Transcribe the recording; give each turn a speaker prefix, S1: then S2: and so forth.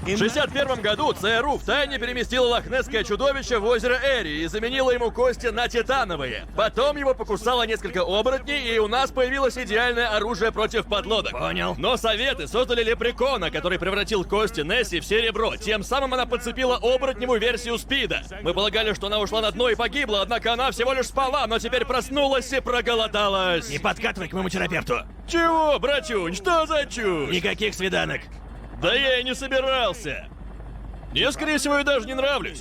S1: В 61 году ЦРУ втайне переместила лохнесское чудовище в озеро Эри и заменила ему кости на титановые. Потом его покусало несколько оборотней, и у нас появилось идеальное оружие против подлодок.
S2: Понял.
S1: Но Советы создали лепрекона, который превратил кости Несси в серебро. Тем самым она подцепила оборотневую версию Спида. Мы полагали, что она ушла на дно и погибла, однако она всего лишь спала, но теперь проснулась и проголодалась.
S2: Не подкатывай к моему терапевту.
S1: Чего, братюнь, что за чушь?
S2: Никаких свиданок.
S1: Да я и не собирался. Я, скорее всего, и даже не нравлюсь.